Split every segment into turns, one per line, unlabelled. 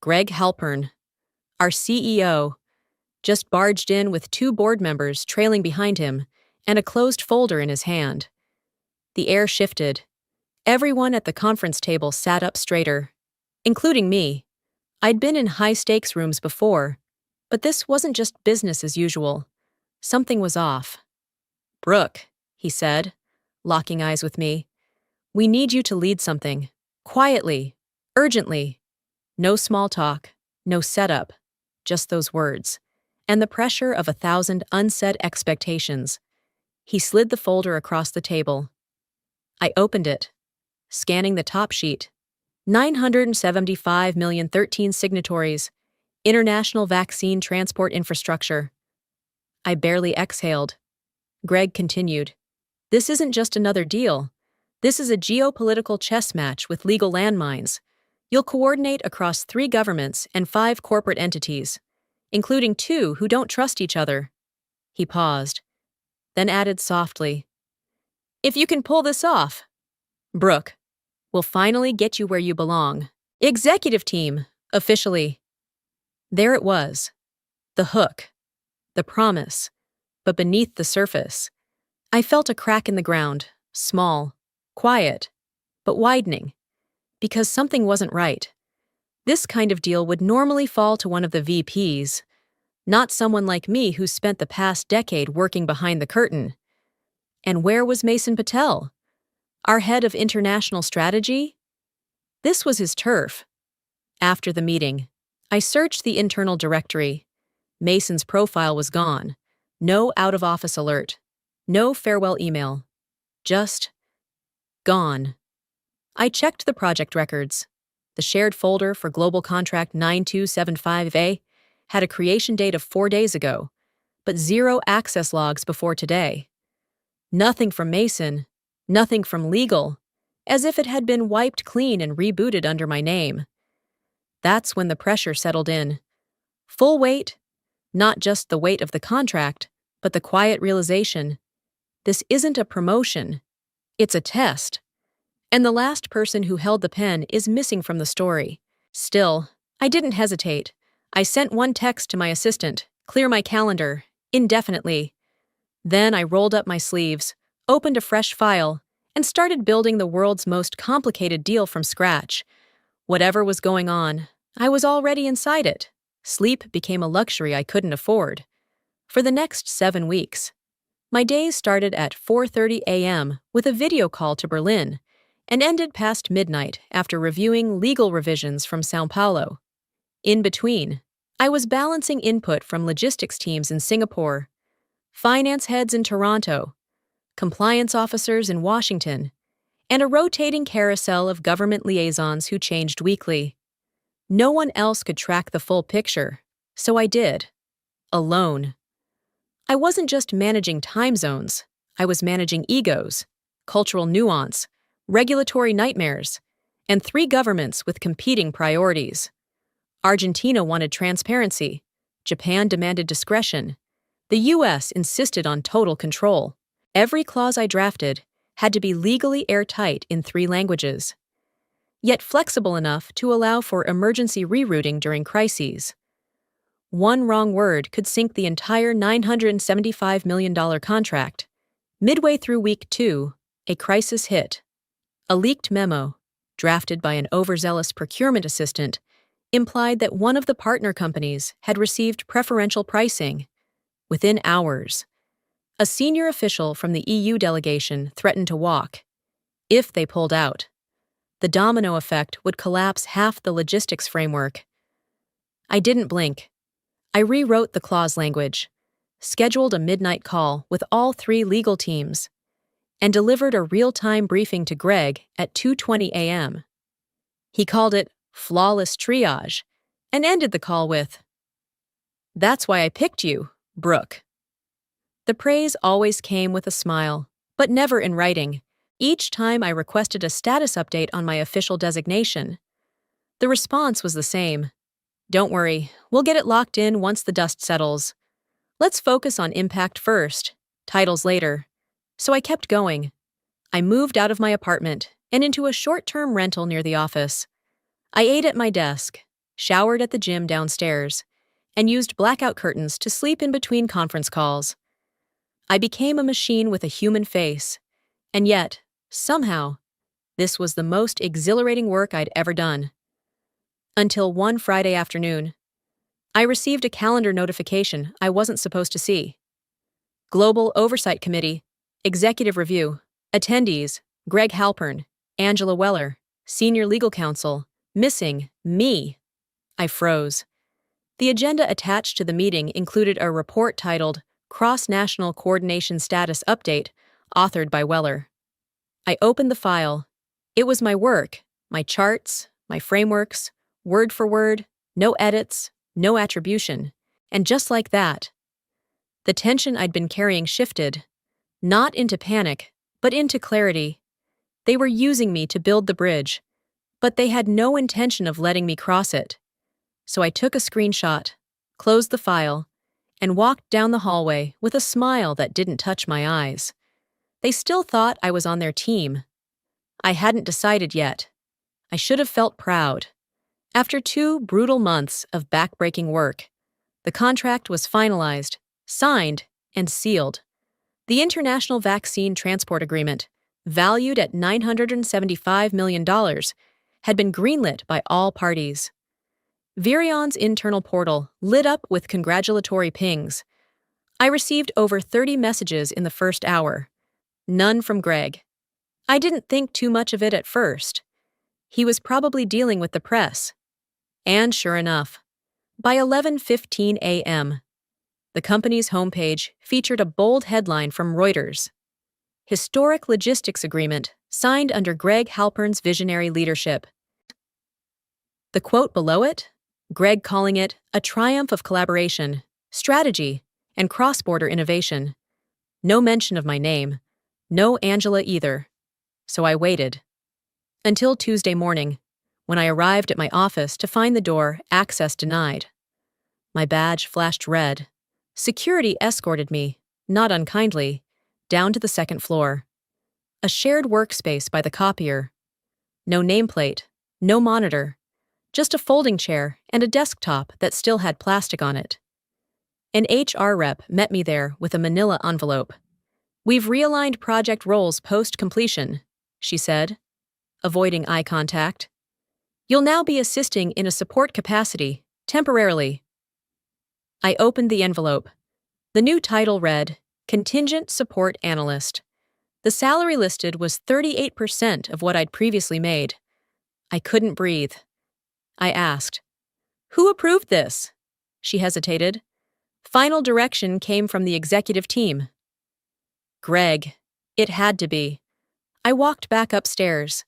Greg Halpern, our CEO, just barged in with 2 board members trailing behind him and a closed folder in his hand. The air shifted. Everyone at the conference table sat up straighter, including me. I'd been in high-stakes rooms before, but this wasn't just business as usual. Something was off. "Brooke," he said, locking eyes with me, "we need you to lead something. Quietly. Urgently. No small talk. No setup. Just those words. And the pressure of 1,000 unsaid expectations." He slid the folder across the table. I opened it, scanning the top sheet. 975,013 signatories. International vaccine transport infrastructure. I barely exhaled. Greg continued. "This isn't just another deal. This is a geopolitical chess match with legal landmines. You'll coordinate across 3 governments and 5 corporate entities, including 2 who don't trust each other." He paused, then added softly, "If you can pull this off, Brooke, we'll finally get you where you belong. Executive team, officially." There it was. The hook. The promise. But beneath the surface, I felt a crack in the ground, small, quiet, but widening, because something wasn't right. This kind of deal would normally fall to one of the VPs, not someone like me who spent the past decade working behind the curtain. And where was Mason Patel, our head of international strategy? This was his turf. After the meeting, I searched the internal directory. Mason's profile was gone. No out-of-office alert. No farewell email. Just gone. I checked the project records. The shared folder for Global Contract 9275A had a creation date of 4 days ago, but 0 access logs before today. Nothing from Mason, nothing from legal, as if it had been wiped clean and rebooted under my name. That's when the pressure settled in. Full weight, not just the weight of the contract, but the quiet realization. This isn't a promotion. It's a test. And the last person who held the pen is missing from the story. Still, I didn't hesitate. I sent one text to my assistant, "Clear my calendar," indefinitely. Then I rolled up my sleeves, opened a fresh file, and started building the world's most complicated deal from scratch. Whatever was going on, I was already inside it. Sleep became a luxury I couldn't afford. For the next 7 weeks, my days started at 4:30 a.m. with a video call to Berlin and ended past midnight after reviewing legal revisions from São Paulo. In between, I was balancing input from logistics teams in Singapore, finance heads in Toronto, compliance officers in Washington, and a rotating carousel of government liaisons who changed weekly. No one else could track the full picture, so I did. Alone. I wasn't just managing time zones, I was managing egos, cultural nuance, regulatory nightmares, and 3 governments with competing priorities. Argentina wanted transparency, Japan demanded discretion, the US insisted on total control. Every clause I drafted had to be legally airtight in 3 languages, yet flexible enough to allow for emergency rerouting during crises. One wrong word could sink the entire $975 million contract. Midway through week 2, a crisis hit. A leaked memo, drafted by an overzealous procurement assistant, implied that one of the partner companies had received preferential pricing. Within hours, a senior official from the EU delegation threatened to walk. If they pulled out, the domino effect would collapse half the logistics framework. I didn't blink. I rewrote the clause language, scheduled a midnight call with all 3 legal teams, and delivered a real-time briefing to Greg at 2:20 a.m. He called it flawless triage and ended the call with, "That's why I picked you, Brooke." The praise always came with a smile, but never in writing. Each time I requested a status update on my official designation, the response was the same. "Don't worry, we'll get it locked in once the dust settles. Let's focus on impact first, titles later." So I kept going. I moved out of my apartment and into a short-term rental near the office. I ate at my desk, showered at the gym downstairs, and used blackout curtains to sleep in between conference calls. I became a machine with a human face, and yet, somehow, this was the most exhilarating work I'd ever done. Until one Friday afternoon, I received a calendar notification I wasn't supposed to see. Global Oversight Committee, Executive Review, attendees, Greg Halpern, Angela Weller, Senior Legal Counsel, missing me. I froze. The agenda attached to the meeting included a report titled Cross-National Coordination Status Update, authored by Weller. I opened the file. It was my work, my charts, my frameworks, word for word, no edits, no attribution. And just like that, the tension I'd been carrying shifted, not into panic, but into clarity. They were using me to build the bridge, but they had no intention of letting me cross it. So I took a screenshot, closed the file, and walked down the hallway with a smile that didn't touch my eyes. They still thought I was on their team. I hadn't decided yet. I should have felt proud. After 2 brutal months of backbreaking work, the contract was finalized, signed, and sealed. The International Vaccine Transport Agreement, valued at $975 million, had been greenlit by all parties. Virion's internal portal lit up with congratulatory pings. I received over 30 messages in the first hour. None from Greg. I didn't think too much of it at first. He was probably dealing with the press. And sure enough, by 11:15 a.m., the company's homepage featured a bold headline from Reuters. Historic Logistics Agreement signed under Greg Halpern's visionary leadership. The quote below it? Greg calling it a triumph of collaboration, strategy, and cross-border innovation. No mention of my name. No Angela either. So I waited. Until Tuesday morning, when I arrived at my office to find the door access denied. My badge flashed red. Security escorted me, not unkindly, down to the second floor. A shared workspace by the copier. No nameplate, no monitor, just a folding chair and a desktop that still had plastic on it. An HR rep met me there with a manila envelope. "We've realigned project roles post-completion," she said, avoiding eye contact. "You'll now be assisting in a support capacity, temporarily." I opened the envelope. The new title read, Contingent Support Analyst. The salary listed was 38% of what I'd previously made. I couldn't breathe. I asked, "Who approved this?" She hesitated. "Final direction came from the executive team." Greg. It had to be. I walked back upstairs.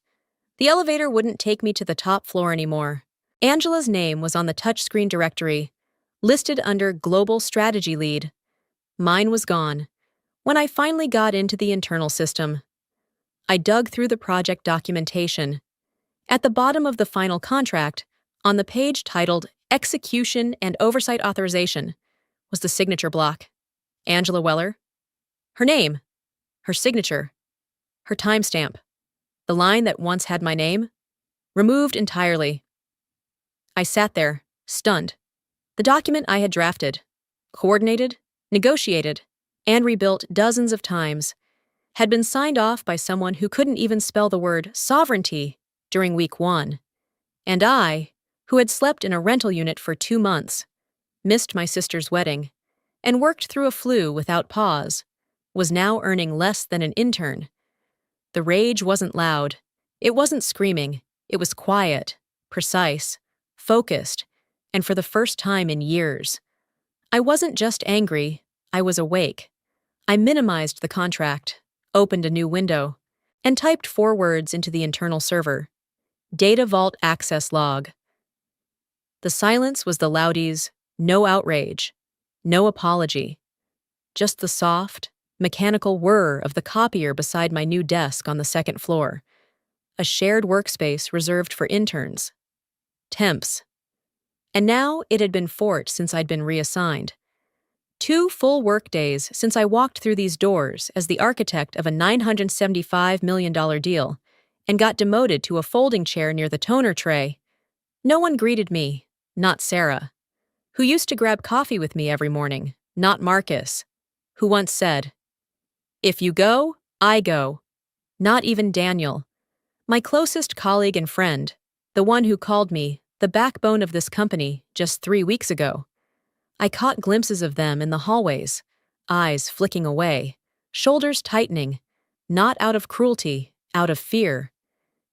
The elevator wouldn't take me to the top floor anymore. Angela's name was on the touchscreen directory, listed under Global Strategy Lead. Mine was gone. When I finally got into the internal system, I dug through the project documentation. At the bottom of the final contract, on the page titled Execution and Oversight Authorization, was the signature block. Angela Weller. Her name. Her signature. Her timestamp. The line that once had my name. Removed entirely. I sat there, stunned. The document I had drafted, coordinated, negotiated, and rebuilt dozens of times, had been signed off by someone who couldn't even spell the word sovereignty during week 1. And I, who had slept in a rental unit for 2 months, missed my sister's wedding, and worked through a flu without pause, was now earning less than an intern. The rage wasn't loud. It wasn't screaming. It was quiet, precise, focused, and for the first time in years. I wasn't just angry, I was awake. I minimized the contract, opened a new window, and typed 4 words into the internal server. Data Vault Access Log. The silence was the loudies, no outrage, no apology. Just the soft, mechanical whir of the copier beside my new desk on the second floor. A shared workspace reserved for interns. Temps. And now it had been fort since I'd been reassigned. 2 full workdays since I walked through these doors as the architect of a $975 million deal and got demoted to a folding chair near the toner tray. No one greeted me, not Sarah. Who used to grab coffee with me every morning, not Marcus. Who once said, "If you go, I go." Not even Daniel. My closest colleague and friend, the one who called me the backbone of this company just 3 weeks ago. I caught glimpses of them in the hallways, eyes flicking away, shoulders tightening, not out of cruelty, out of fear.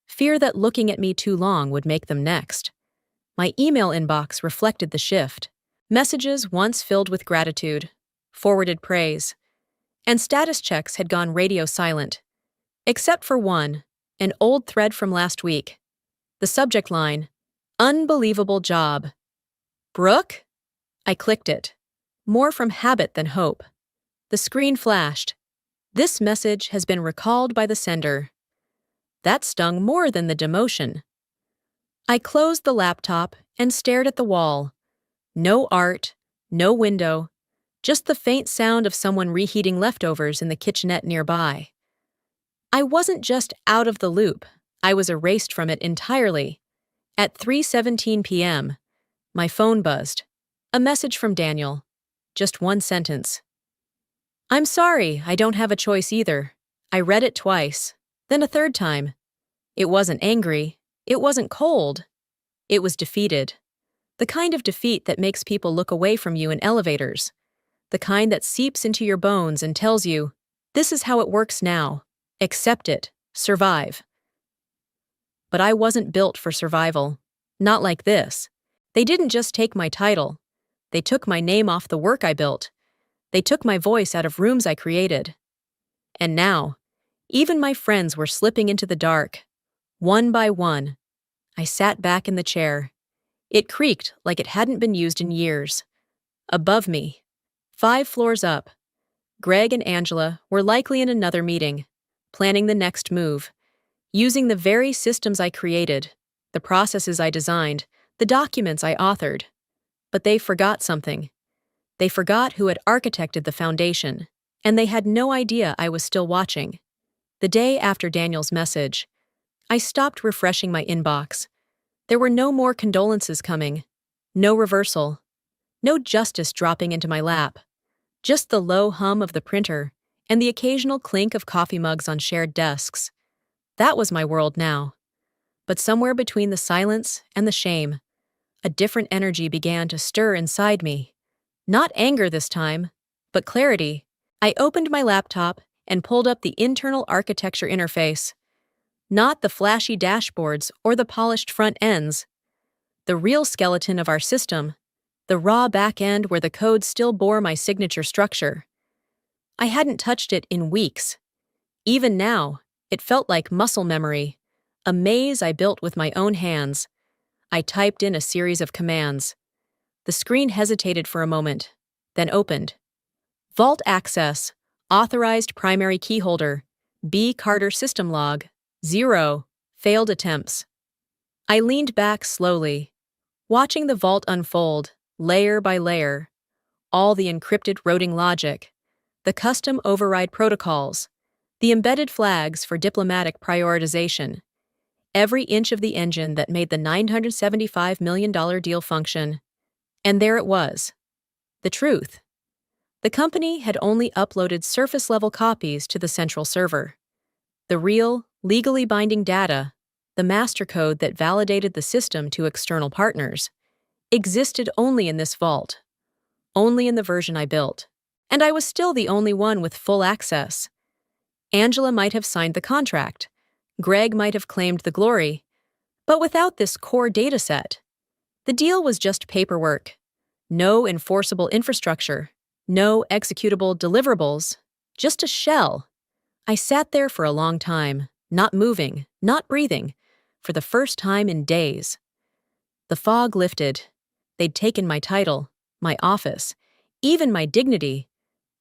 Fear that looking at me too long would make them next. My email inbox reflected the shift. Messages once filled with gratitude, forwarded praise, and status checks had gone radio silent. Except for one, an old thread from last week. The subject line, "Unbelievable job." "Brooke?" I clicked it. More from habit than hope. The screen flashed. "This message has been recalled by the sender." That stung more than the demotion. I closed the laptop and stared at the wall. No art, no window, just the faint sound of someone reheating leftovers in the kitchenette nearby. I wasn't just out of the loop, I was erased from it entirely. At 3:17 p.m., my phone buzzed. A message from Daniel. Just one sentence. "I'm sorry, I don't have a choice either." I read it twice, then a third time. It wasn't angry, it wasn't cold. It was defeated. The kind of defeat that makes people look away from you in elevators. The kind that seeps into your bones and tells you, "This is how it works now. Accept it. Survive." But I wasn't built for survival. Not like this. They didn't just take my title. They took my name off the work I built. They took my voice out of rooms I created. And now, even my friends were slipping into the dark. One by one. I sat back in the chair. It creaked like it hadn't been used in years. Above me, 5 floors up, Greg and Angela were likely in another meeting, planning the next move, using the very systems I created, the processes I designed, the documents I authored. But they forgot something. They forgot who had architected the foundation, and they had no idea I was still watching. The day after Daniel's message, I stopped refreshing my inbox. There were no more condolences coming, no reversal, no justice dropping into my lap, just the low hum of the printer and the occasional clink of coffee mugs on shared desks. That was my world now. But somewhere between the silence and the shame, a different energy began to stir inside me. Not anger this time, but clarity. I opened my laptop and pulled up the internal architecture interface. Not the flashy dashboards or the polished front ends. The real skeleton of our system, the raw back end where the code still bore my signature structure. I hadn't touched it in weeks. Even now, it felt like muscle memory, a maze I built with my own hands. I typed in a series of commands. The screen hesitated for a moment, then opened. Vault access, authorized primary key holder, B. Carter system log, 0, failed attempts. I leaned back slowly, watching the vault unfold, layer by layer. All the encrypted routing logic, the custom override protocols, the embedded flags for diplomatic prioritization. Every inch of the engine that made the $975 million deal function. And there it was. The truth. The company had only uploaded surface-level copies to the central server. The real, legally binding data, the master code that validated the system to external partners, existed only in this vault, only in the version I built. And I was still the only one with full access. Angela might have signed the contract. Greg might have claimed the glory. But without this core dataset, the deal was just paperwork. No enforceable infrastructure, no executable deliverables, just a shell. I sat there for a long time, not moving, not breathing, for the first time in days. The fog lifted. They'd taken my title, my office, even my dignity,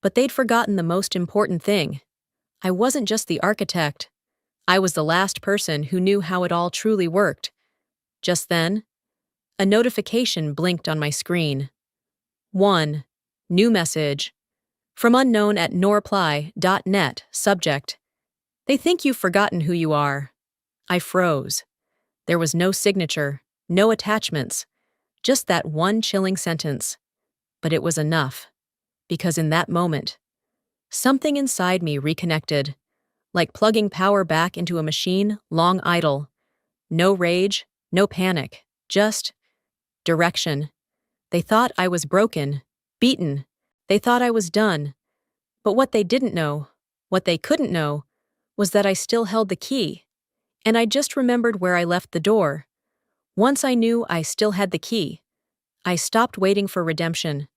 but they'd forgotten the most important thing. I wasn't just the architect. I was the last person who knew how it all truly worked. Just then, a notification blinked on my screen. 1. New message. From unknown at norply.net, subject. They think you've forgotten who you are. I froze. There was no signature, no attachments, Just that one chilling sentence. But it was enough. Because in that moment, something inside me reconnected, like plugging power back into a machine long idle. No rage, no panic, just direction. They thought I was broken, beaten. They thought I was done. But what they didn't know, what they couldn't know, was that I still held the key. And I just remembered where I left the door. Once I knew I still had the key, I stopped waiting for redemption.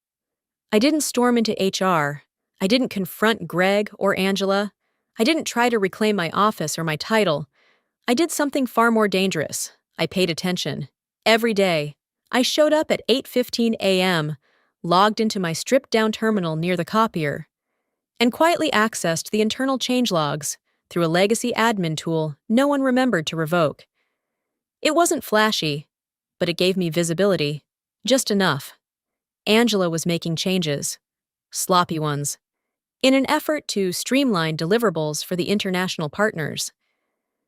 I didn't storm into HR. I didn't confront Greg or Angela. I didn't try to reclaim my office or my title. I did something far more dangerous. I paid attention. Every day, I showed up at 8:15 a.m., logged into my stripped-down terminal near the copier, and quietly accessed the internal changelogs through a legacy admin tool no one remembered to revoke. It wasn't flashy, but it gave me visibility. Just enough. Angela was making changes. Sloppy ones. In an effort to streamline deliverables for the international partners.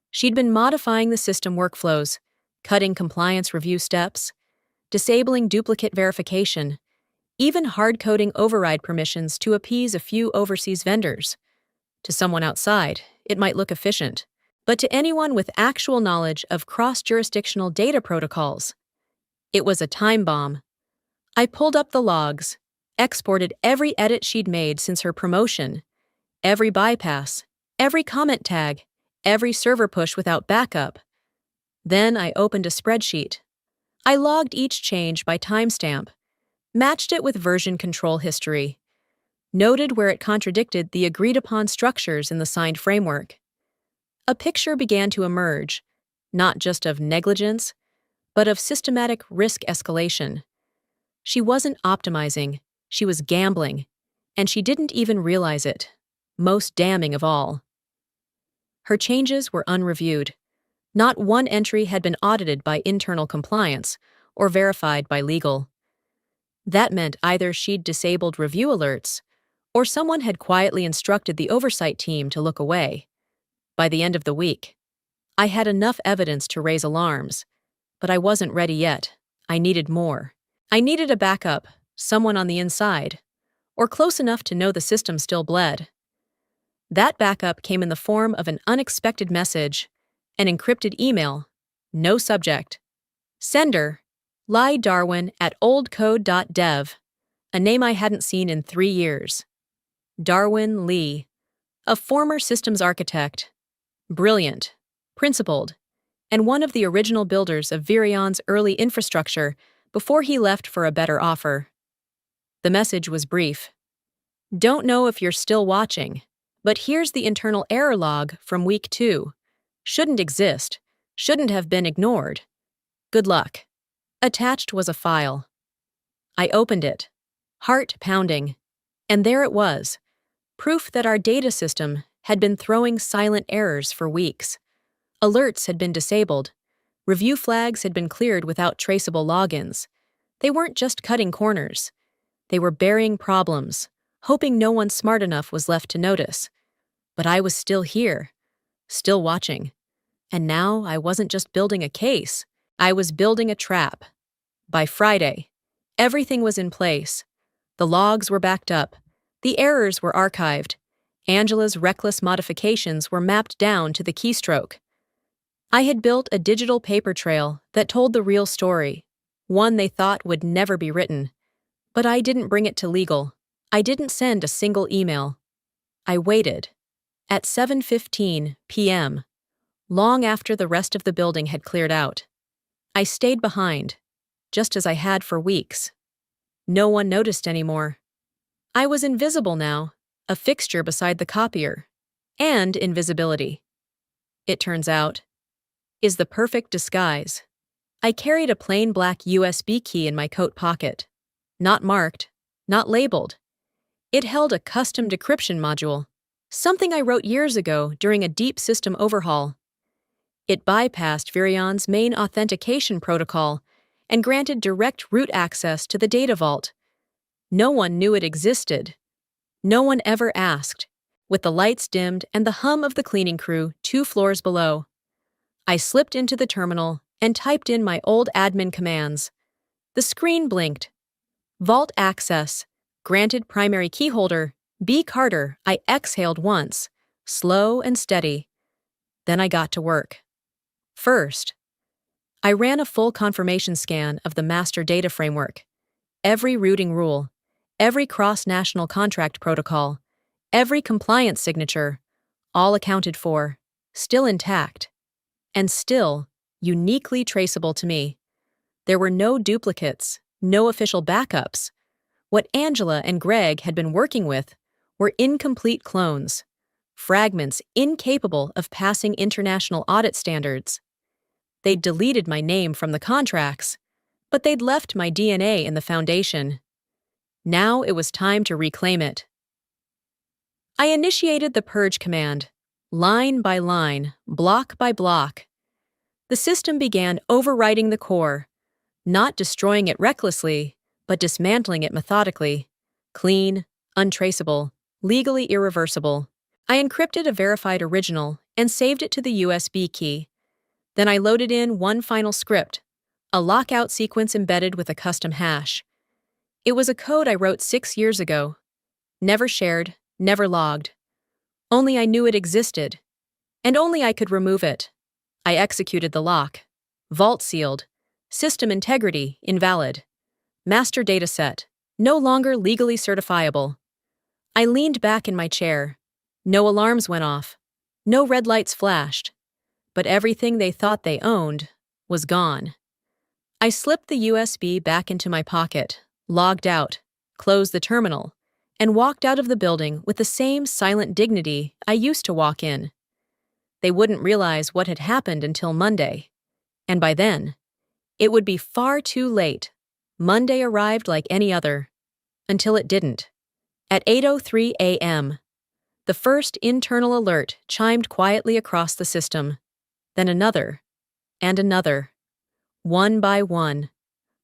She'd been modifying the system workflows, cutting compliance review steps, disabling duplicate verification, even hard-coding override permissions to appease a few overseas vendors. To someone outside, it might look efficient, but to anyone with actual knowledge of cross-jurisdictional data protocols, it was a time bomb. I pulled up the logs, exported every edit she'd made since her promotion, every bypass, every comment tag, every server push without backup. Then I opened a spreadsheet. I logged each change by timestamp, matched it with version control history, noted where it contradicted the agreed-upon structures in the signed framework. A picture began to emerge, not just of negligence, but of systematic risk escalation. She wasn't optimizing, she was gambling, and she didn't even realize it. Most damning of all. Her changes were unreviewed. Not one entry had been audited by internal compliance or verified by legal. That meant either she'd disabled review alerts, or someone had quietly instructed the oversight team to look away. By the end of the week, I had enough evidence to raise alarms, but I wasn't ready yet. I needed more. I needed a backup, someone on the inside, or close enough to know the system still bled. That backup came in the form of an unexpected message, an encrypted email, no subject. Sender, Ly Darwin at oldcode.dev, a name I hadn't seen in 3 years. Darwin Lee, a former systems architect, brilliant, principled, and one of the original builders of Virion's early infrastructure before he left for a better offer. The message was brief. Don't know if you're still watching, but here's the internal error log from week 2. Shouldn't exist, shouldn't have been ignored. Good luck. Attached was a file. I opened it, heart pounding, and there it was, proof that our data system had been throwing silent errors for weeks. Alerts had been disabled. Review flags had been cleared without traceable logins. They weren't just cutting corners. They were burying problems, hoping no one smart enough was left to notice. But I was still here, still watching. And now I wasn't just building a case. I was building a trap. By Friday, everything was in place. The logs were backed up. The errors were archived. Angela's reckless modifications were mapped down to the keystroke. I had built a digital paper trail that told the real story, one they thought would never be written. But I didn't bring it to legal. I didn't send a single email. I waited. At 7:15 p.m., long after the rest of the building had cleared out. I stayed behind, just as I had for weeks. No one noticed anymore. I was invisible now, a fixture beside the copier. And invisibility, it turns out, is the perfect disguise. I carried a plain black USB key in my coat pocket. Not marked, not labeled. It held a custom decryption module, something I wrote years ago during a deep system overhaul. It bypassed Virion's main authentication protocol and granted direct root access to the data vault. No one knew it existed. No one ever asked, with the lights dimmed and the hum of the cleaning crew 2 floors below. I slipped into the terminal and typed in my old admin commands. The screen blinked. Vault access. Granted primary keyholder. B. Carter. I exhaled once, slow and steady. Then I got to work. First, I ran a full confirmation scan of the master data framework. Every routing rule, every cross-national contract protocol, every compliance signature, all accounted for, still intact, and still uniquely traceable to me. There were no duplicates, no official backups. What Angela and Greg had been working with were incomplete clones, fragments incapable of passing international audit standards. They'd deleted my name from the contracts, but they'd left my DNA in the foundation. Now it was time to reclaim it. I initiated the purge command, line by line, block by block. The system began overwriting the core, not destroying it recklessly, but dismantling it methodically. Clean, untraceable, legally irreversible. I encrypted a verified original and saved it to the USB key. Then I loaded in one final script, a lockout sequence embedded with a custom hash. It was a code I wrote 6 years ago. Never shared, never logged. Only I knew it existed, and only I could remove it. I executed the lock. Vault sealed. System integrity invalid. Master dataset no longer legally certifiable. I leaned back in my chair. No alarms went off. No red lights flashed. But everything they thought they owned was gone. I slipped the USB back into my pocket, logged out, closed the terminal, and walked out of the building with the same silent dignity I used to walk in. They wouldn't realize what had happened until Monday. And by then, it would be far too late. Monday arrived like any other. Until it didn't. At 8:03 a.m., the first internal alert chimed quietly across the system. Then another, and another. One by one.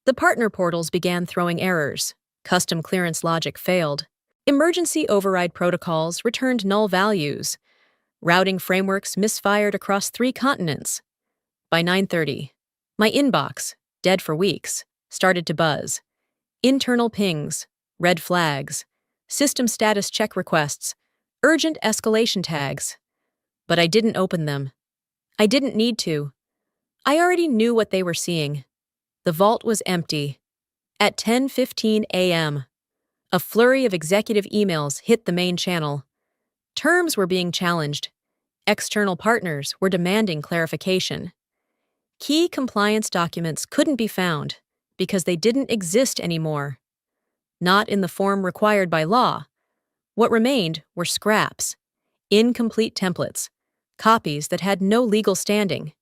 The partner portals began throwing errors. Custom clearance logic failed. Emergency override protocols returned null values. Routing frameworks misfired across 3 continents. By 9:30, my inbox, dead for weeks, started to buzz. Internal pings, red flags, system status check requests, urgent escalation tags. But I didn't open them. I didn't need to. I already knew what they were seeing. The vault was empty. At 10:15 a.m., a flurry of executive emails hit the main channel. Terms were being challenged. External partners were demanding clarification. Key compliance documents couldn't be found because they didn't exist anymore. Not in the form required by law. What remained were scraps, incomplete templates, copies that had no legal standing.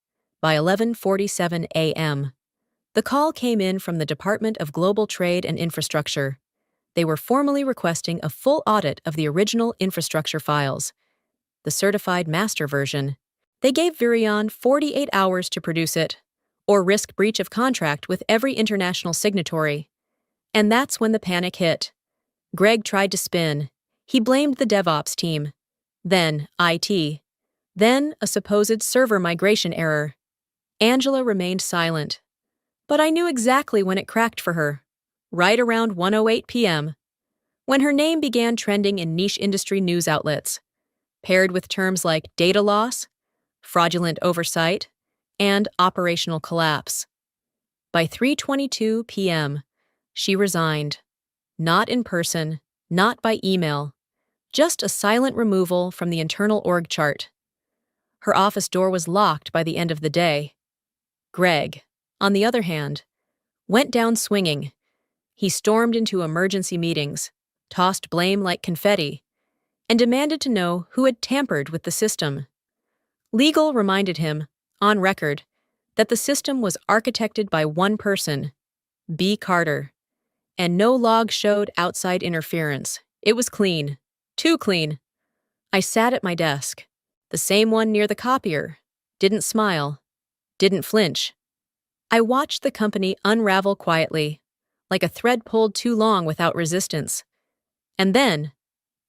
By 11:47 a.m., the call came in from the Department of Global Trade and Infrastructure. They were formally requesting a full audit of the original infrastructure files, the certified master version. They gave Virion 48 hours to produce it, or risk breach of contract with every international signatory. And that's when the panic hit. Greg tried to spin. He blamed the DevOps team. Then IT. Then a supposed server migration error. Angela remained silent. But I knew exactly when it cracked for her. Right around 1:08 p.m. When her name began trending in niche industry news outlets, paired with terms like data loss, fraudulent oversight, and operational collapse. By 3:22 p.m., she resigned. Not in person, not by email, just a silent removal from the internal org chart. Her office door was locked by the end of the day. Greg, on the other hand, went down swinging. He stormed into emergency meetings, tossed blame like confetti, and demanded to know who had tampered with the system. Legal reminded him, on record, that the system was architected by one person, B. Carter, and no log showed outside interference. It was clean. Too clean. I sat at my desk, the same one near the copier, didn't smile, didn't flinch. I watched the company unravel quietly, like a thread pulled too long without resistance. And then,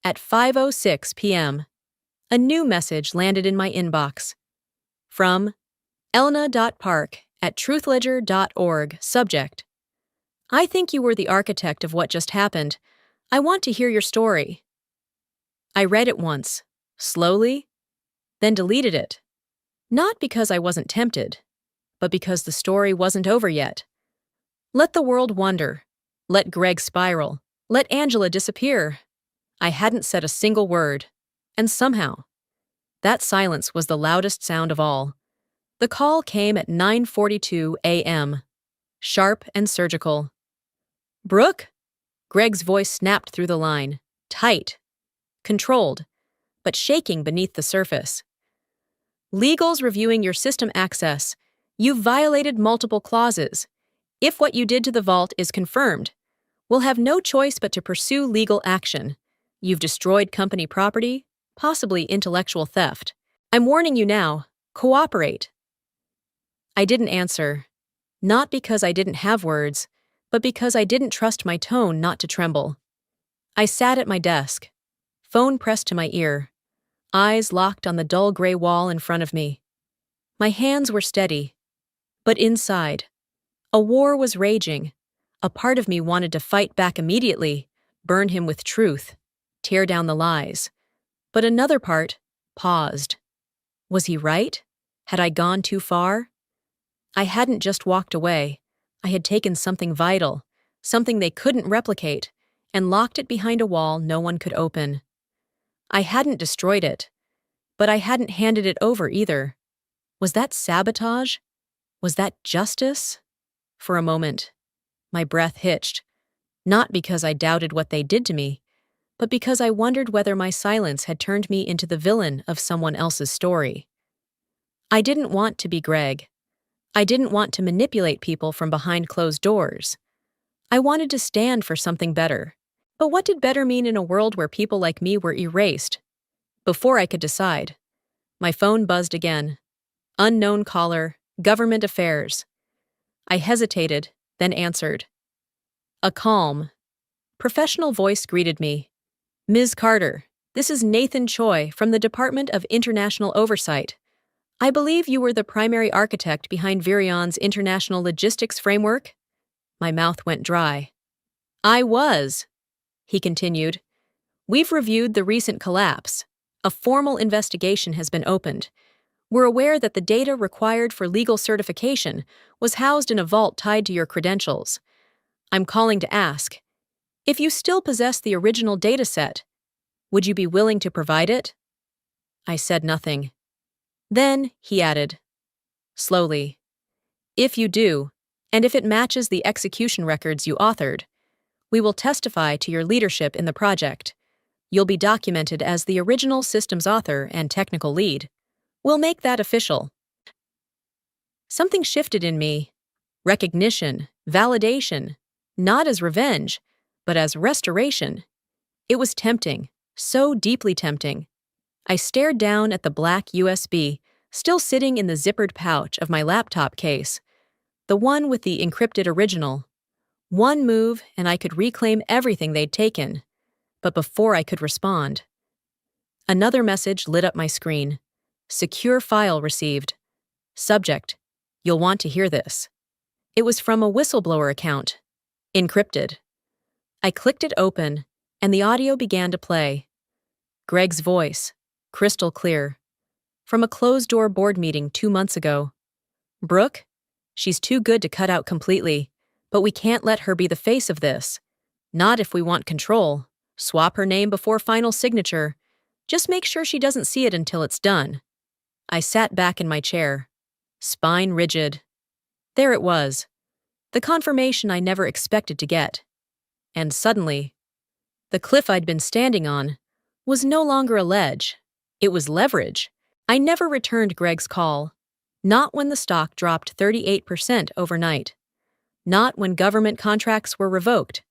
at 5:06 p.m., a new message landed in my inbox. From elna.park@truthledger.org, subject, I think you were the architect of what just happened. I want to hear your story. I read it once, slowly, then deleted it. Not because I wasn't tempted, but because the story wasn't over yet. Let the world wonder. Let Greg spiral. Let Angela disappear. I hadn't said a single word. And somehow, that silence was the loudest sound of all. The call came at 9:42 a.m., sharp and surgical. Brooke? Greg's voice snapped through the line, tight, controlled, but shaking beneath the surface. Legal's reviewing your system access. You've violated multiple clauses. If what you did to the vault is confirmed, we'll have no choice but to pursue legal action. You've destroyed company property, possibly intellectual theft. I'm warning you now, cooperate. I didn't answer, not because I didn't have words, but because I didn't trust my tone not to tremble. I sat at my desk, phone pressed to my ear, eyes locked on the dull gray wall in front of me. My hands were steady, but inside, a war was raging. A part of me wanted to fight back immediately, burn him with truth, tear down the lies. But another part paused. Was he right? Had I gone too far? I hadn't just walked away. I had taken something vital, something they couldn't replicate, and locked it behind a wall no one could open. I hadn't destroyed it, but I hadn't handed it over either. Was that sabotage? Was that justice? For a moment, my breath hitched, not because I doubted what they did to me, but because I wondered whether my silence had turned me into the villain of someone else's story. I didn't want to be Greg. I didn't want to manipulate people from behind closed doors. I wanted to stand for something better. But what did better mean in a world where people like me were erased? Before I could decide, my phone buzzed again. Unknown caller, government affairs. I hesitated, then answered. A calm, professional voice greeted me. Ms. Carter, this is Nathan Choi from the Department of International Oversight. I believe you were the primary architect behind Virion's international logistics framework? My mouth went dry. I was, he continued. We've reviewed the recent collapse. A formal investigation has been opened. We're aware that the data required for legal certification was housed in a vault tied to your credentials. I'm calling to ask, if you still possess the original data set, would you be willing to provide it? I said nothing. Then, he added, slowly, if you do, and if it matches the execution records you authored, we will testify to your leadership in the project. You'll be documented as the original systems author and technical lead. We'll make that official. Something shifted in me. Recognition, validation, not as revenge, but as restoration. It was tempting, so deeply tempting. I stared down at the black USB, still sitting in the zippered pouch of my laptop case, the one with the encrypted original. One move and I could reclaim everything they'd taken. But before I could respond, another message lit up my screen. Secure file received. Subject, you'll want to hear this. It was from a whistleblower account. Encrypted. I clicked it open, and the audio began to play. Greg's voice, crystal clear. From a closed-door board meeting 2 months ago. Brooke, she's too good to cut out completely, but we can't let her be the face of this. Not if we want control. Swap her name before final signature. Just make sure she doesn't see it until it's done. I sat back in my chair, spine rigid. There it was, the confirmation I never expected to get. And suddenly, the cliff I'd been standing on was no longer a ledge. It was leverage. I never returned Greg's call. Not when the stock dropped 38% overnight. Not when government contracts were revoked.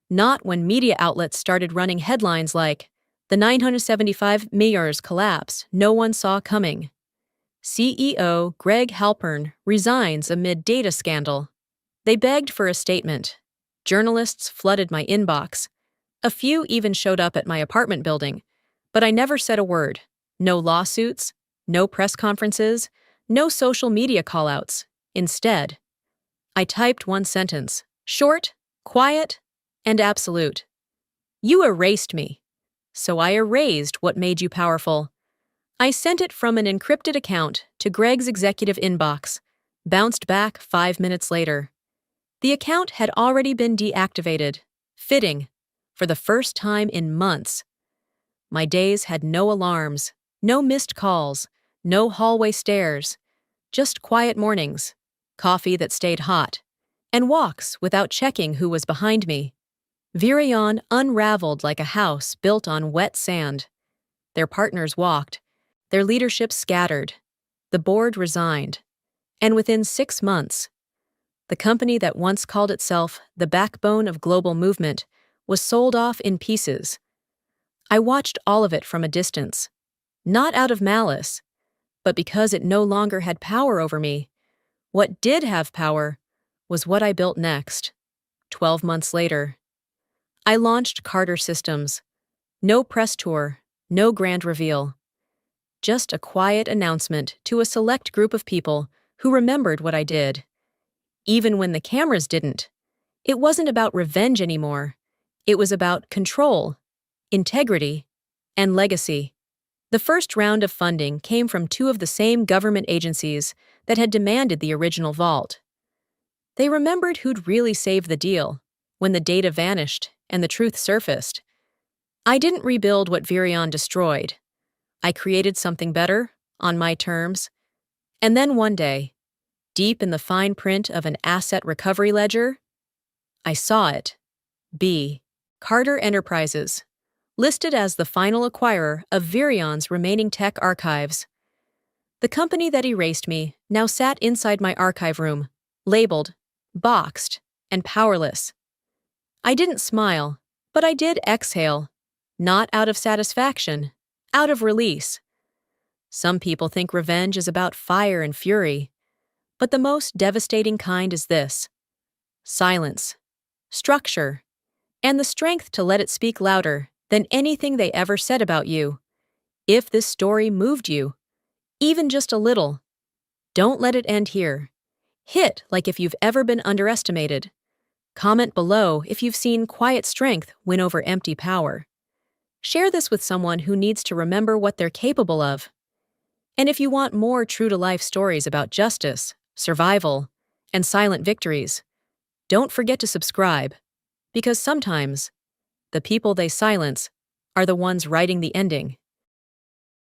Not when media outlets started running headlines like, the 975 Mayors collapse no one saw coming. CEO Greg Halpern resigns amid data scandal. They begged for a statement. Journalists flooded my inbox. A few even showed up at my apartment building. But I never said a word. No lawsuits, no press conferences, no social media callouts. Instead, I typed one sentence, short Quiet and absolute. You erased me. So I erased what made you powerful. I sent it from an encrypted account to Greg's executive inbox, bounced back 5 minutes later. The account had already been deactivated. Fitting. For the first time in months. My days had no alarms, no missed calls, no hallway stares, just quiet mornings, coffee that stayed hot, and walks without checking who was behind me. Virion unraveled like a house built on wet sand. Their partners walked, their leadership scattered, the board resigned, and within 6 months, the company that once called itself the backbone of global movement was sold off in pieces. I watched all of it from a distance, not out of malice, but because it no longer had power over me. What did have power was what I built next. 12 months later, I launched Carter Systems. No press tour, no grand reveal. Just a quiet announcement to a select group of people who remembered what I did. Even when the cameras didn't. It wasn't about revenge anymore. It was about control, integrity, and legacy. The first round of funding came from 2 of the same government agencies that had demanded the original vault. They remembered who'd really saved the deal when the data vanished and the truth surfaced. I didn't rebuild what Virion destroyed. I created something better, on my terms. And then one day, deep in the fine print of an asset recovery ledger, I saw it. B. Carter Enterprises, listed as the final acquirer of Virion's remaining tech archives. The company that erased me now sat inside my archive room, labeled, boxed, and powerless. I didn't smile, but I did exhale, not out of satisfaction, out of release. Some people think revenge is about fire and fury, but the most devastating kind is this: silence, structure, and the strength to let it speak louder than anything they ever said about you. If this story moved you, even just a little, don't let it end here. Hit like if you've ever been underestimated. Comment below if you've seen quiet strength win over empty power. Share this with someone who needs to remember what they're capable of. And if you want more true-to-life stories about justice, survival, and silent victories, don't forget to subscribe, because sometimes the people they silence are the ones writing the ending.